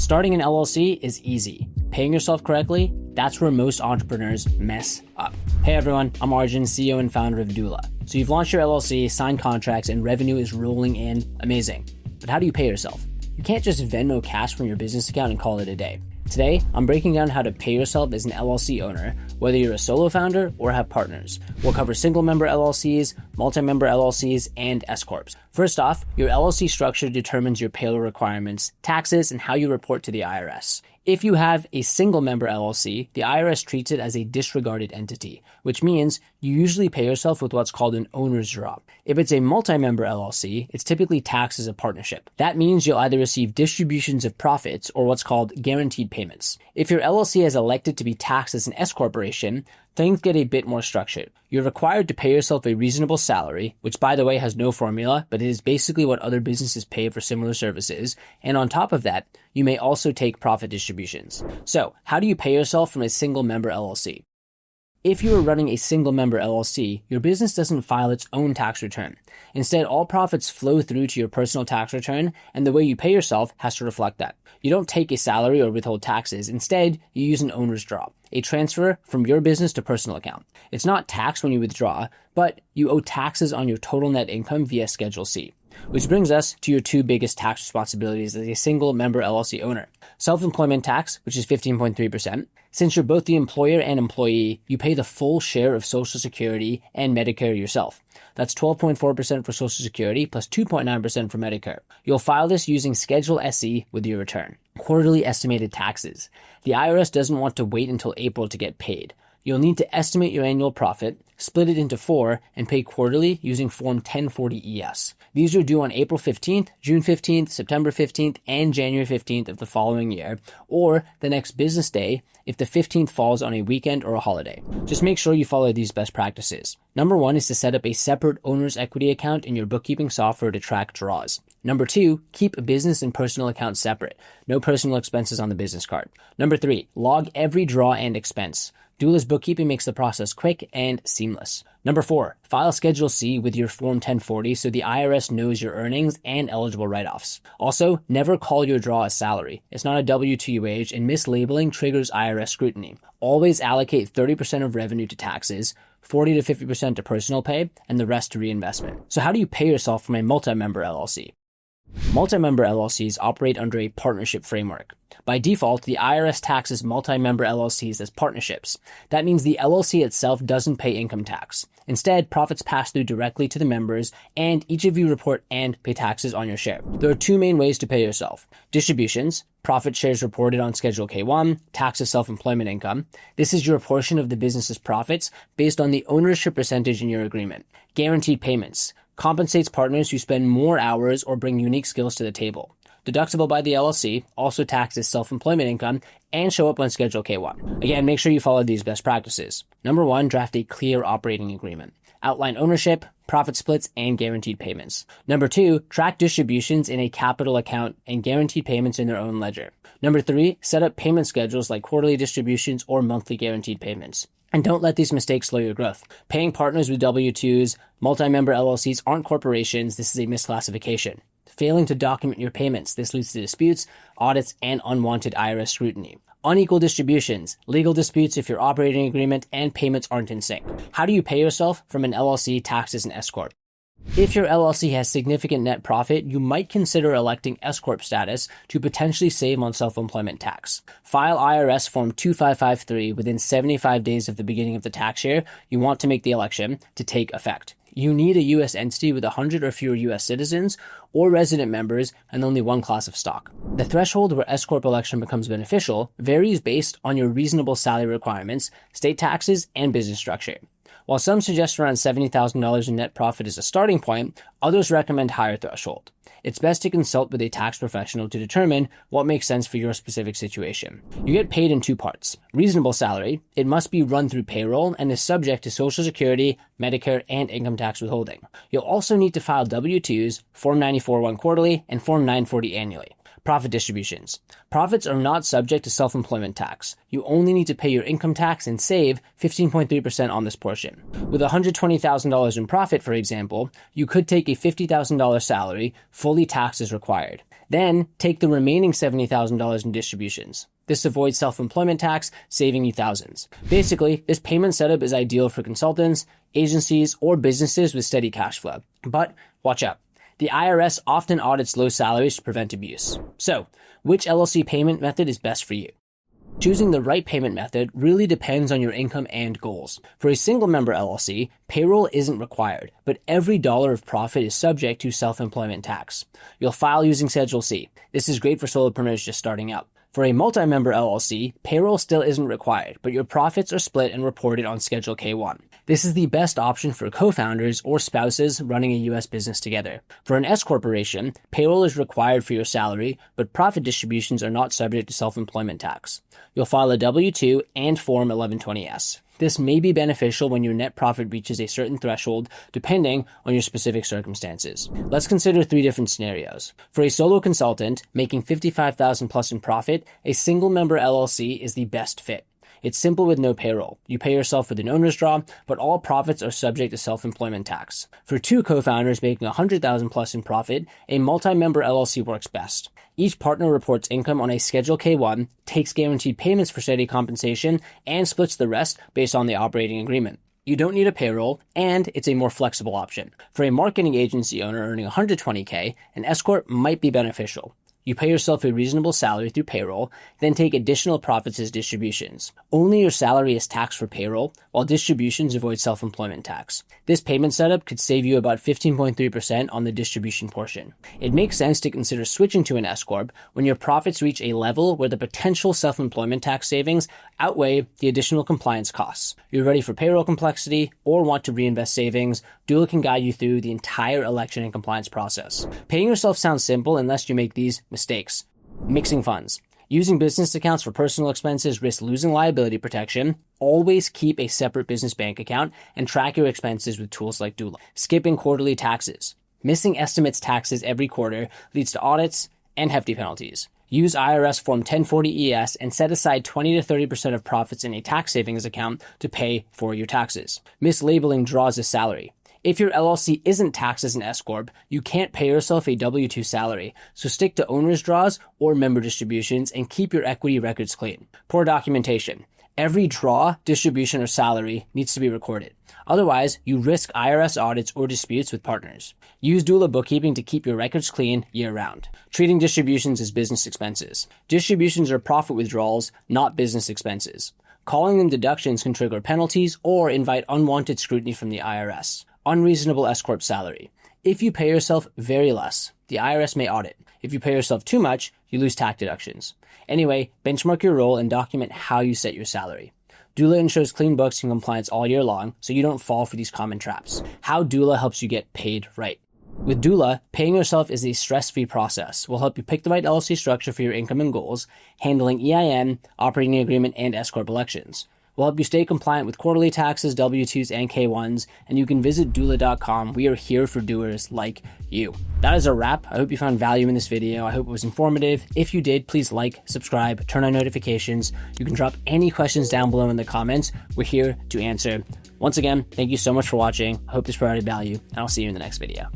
Starting an LLC is easy. Paying yourself correctly, that's where most entrepreneurs mess up. Hey everyone, I'm Arjun, CEO and founder of Doula. So you've launched your LLC, signed contracts, and revenue is rolling in. Amazing. But how do you pay yourself? You can't just Venmo cash from your business account and call it a day. Today, I'm breaking down how to pay yourself as an LLC owner, whether you're a solo founder or have partners. We'll cover single-member LLCs, multi-member LLCs, and S-Corps. First off, your LLC structure determines your payroll requirements, taxes, and how you report to the IRS. If you have a single-member LLC, the IRS treats it as a disregarded entity, which means you usually pay yourself with what's called an owner's draw. If it's a multi-member LLC, it's typically taxed as a partnership. That means you'll either receive distributions of profits or what's called guaranteed payments. If your LLC has elected to be taxed as an S corporation, things get a bit more structured. You're required to pay yourself a reasonable salary, which by the way has no formula, but it is basically what other businesses pay for similar services. And on top of that, you may also take profit distributions. So, how do you pay yourself from a single member LLC? If you are running a single member LLC, your business doesn't file its own tax return. Instead, all profits flow through to your personal tax return, and the way you pay yourself has to reflect that. You don't take a salary or withhold taxes. Instead, you use an owner's draw, a transfer from your business to personal account. It's not taxed when you withdraw, but you owe taxes on your total net income via Schedule C. Which brings us to your two biggest tax responsibilities as a single member LLC owner. Self-employment tax, which is 15.3%. Since you're both the employer and employee, you pay the full share of Social Security and Medicare yourself. That's 12.4% for Social Security plus 2.9% for Medicare. You'll file this using Schedule SE with your return. Quarterly estimated taxes. The IRS doesn't want to wait until April to get paid. You'll need to estimate your annual profit, split it into 4, and pay quarterly using Form 1040-ES. These are due on April 15th, June 15th, September 15th, and January 15th of the following year, or the next business day if the 15th falls on a weekend or a holiday. Just make sure you follow these best practices. Number 1 is to set up a separate owner's equity account in your bookkeeping software to track draws. Number 2, keep business and personal accounts separate. No personal expenses on the business card. Number 3, log every draw and expense. Doula's bookkeeping makes the process quick and seamless. Number 4, file Schedule C with your Form 1040 so the IRS knows your earnings and eligible write-offs. Also, never call your draw a salary. It's not a W-2 wage, and mislabeling triggers IRS scrutiny. Always allocate 30% of revenue to taxes, 40 to 50% to personal pay, and the rest to reinvestment. So how do you pay yourself from a multi-member LLC? Multi-member LLCs operate under a partnership framework. By default, the IRS taxes multi-member LLCs as partnerships. That means the LLC itself doesn't pay income tax. Instead, profits pass through directly to the members, and each of you report and pay taxes on your share. There are two main ways to pay yourself. Distributions, profit shares reported on Schedule K1, tax as self-employment income. This is your portion of the business's profits based on the ownership percentage in your agreement. Guaranteed payments compensates partners who spend more hours or bring unique skills to the table. Deductible by the LLC, also taxed as self-employment income, and show up on Schedule K1. Again, make sure you follow these best practices. Number 1, draft a clear operating agreement. Outline ownership, profit splits, and guaranteed payments. Number 2, track distributions in a capital account and guaranteed payments in their own ledger. Number 3, set up payment schedules like quarterly distributions or monthly guaranteed payments. And don't let these mistakes slow your growth. Paying partners with W-2s, multi-member LLCs aren't corporations. This is a misclassification. Failing to document your payments. This leads to disputes, audits, and unwanted IRS scrutiny. Unequal distributions, legal disputes if your operating agreement and payments aren't in sync. How do you pay yourself from an LLC taxed as an S-Corp? If your LLC has significant net profit, you might consider electing S-Corp status to potentially save on self-employment tax. File IRS Form 2553 within 75 days of the beginning of the tax year you want to make the election to take effect. You need a U.S. entity with 100 or fewer U.S. citizens or resident members and only one class of stock. The threshold where S-Corp election becomes beneficial varies based on your reasonable salary requirements, state taxes, and business structure. While some suggest around $70,000 in net profit is a starting point, others recommend higher threshold. It's best to consult with a tax professional to determine what makes sense for your specific situation. You get paid in two parts. Reasonable salary, it must be run through payroll and is subject to Social Security, Medicare, and income tax withholding. You'll also need to file W-2s, Form 94-1 quarterly, and Form 940 annually. Profit distributions. Profits are not subject to self-employment tax. You only need to pay your income tax and save 15.3% on this portion. With $120,000 in profit, for example, you could take a $50,000 salary, fully taxed as required. Then take the remaining $70,000 in distributions. This avoids self-employment tax, saving you thousands. Basically, this payment setup is ideal for consultants, agencies, or businesses with steady cash flow. But watch out. The IRS often audits low salaries to prevent abuse. So, which LLC payment method is best for you? Choosing the right payment method really depends on your income and goals. For a single-member LLC, payroll isn't required, but every dollar of profit is subject to self-employment tax. You'll file using Schedule C. This is great for solopreneurs just starting out. For a multi-member LLC, payroll still isn't required, but your profits are split and reported on Schedule K1. This is the best option for co-founders or spouses running a U.S. business together. For an S corporation, payroll is required for your salary, but profit distributions are not subject to self-employment tax. You'll file a W-2 and Form 1120-S. This may be beneficial when your net profit reaches a certain threshold, depending on your specific circumstances. Let's consider 3 different scenarios. For a solo consultant making $55,000 plus in profit, a single-member LLC is the best fit. It's simple with no payroll. You pay yourself with an owner's draw, but all profits are subject to self-employment tax. For 2 co-founders making $100,000 plus in profit, a multi-member LLC works best. Each partner reports income on a Schedule K1, takes guaranteed payments for steady compensation, and splits the rest based on the operating agreement. You don't need a payroll, and it's a more flexible option. For a marketing agency owner earning $120K, an S-Corp might be beneficial. You pay yourself a reasonable salary through payroll, then take additional profits as distributions. Only your salary is taxed for payroll, while distributions avoid self-employment tax. This payment setup could save you about 15.3% on the distribution portion. It makes sense to consider switching to an S-Corp when your profits reach a level where the potential self-employment tax savings outweigh the additional compliance costs. You're ready for payroll complexity or want to reinvest savings, Dula can guide you through the entire election and compliance process. Paying yourself sounds simple unless you make these mistakes. Mixing funds. Using business accounts for personal expenses risks losing liability protection. Always keep a separate business bank account and track your expenses with tools like Dula. Skipping quarterly taxes. Missing estimates taxes every quarter leads to audits and hefty penalties. Use IRS Form 1040-ES and set aside 20 to 30% of profits in a tax savings account to pay for your taxes. Mislabeling draws as salary. If your LLC isn't taxed as an S-Corp, you can't pay yourself a W-2 salary, so stick to owner's draws or member distributions and keep your equity records clean. Poor documentation. Every draw, distribution, or salary needs to be recorded. Otherwise, you risk IRS audits or disputes with partners. Use Dula bookkeeping to keep your records clean year-round. Treating distributions as business expenses. Distributions are profit withdrawals, not business expenses. Calling them deductions can trigger penalties or invite unwanted scrutiny from the IRS. Unreasonable S-Corp salary. If you pay yourself very less, the IRS may audit. If you pay yourself too much, you lose tax deductions. Anyway, benchmark your role and document how you set your salary. Dula ensures clean books and compliance all year long, so you don't fall for these common traps. How Dula helps you get paid right. With Dula, paying yourself is a stress-free process. We'll help you pick the right LLC structure for your income and goals, handling EIN, operating agreement, and S-Corp elections. We'll help you stay compliant with quarterly taxes, W-2s, and K-1s, and you can visit Dula.com. We are here for doers like you. That is a wrap. I hope you found value in this video. I hope it was informative. If you did, please like, subscribe, turn on notifications. You can drop any questions down below in the comments. We're here to answer. Once again, thank you so much for watching. I hope this provided value, and I'll see you in the next video.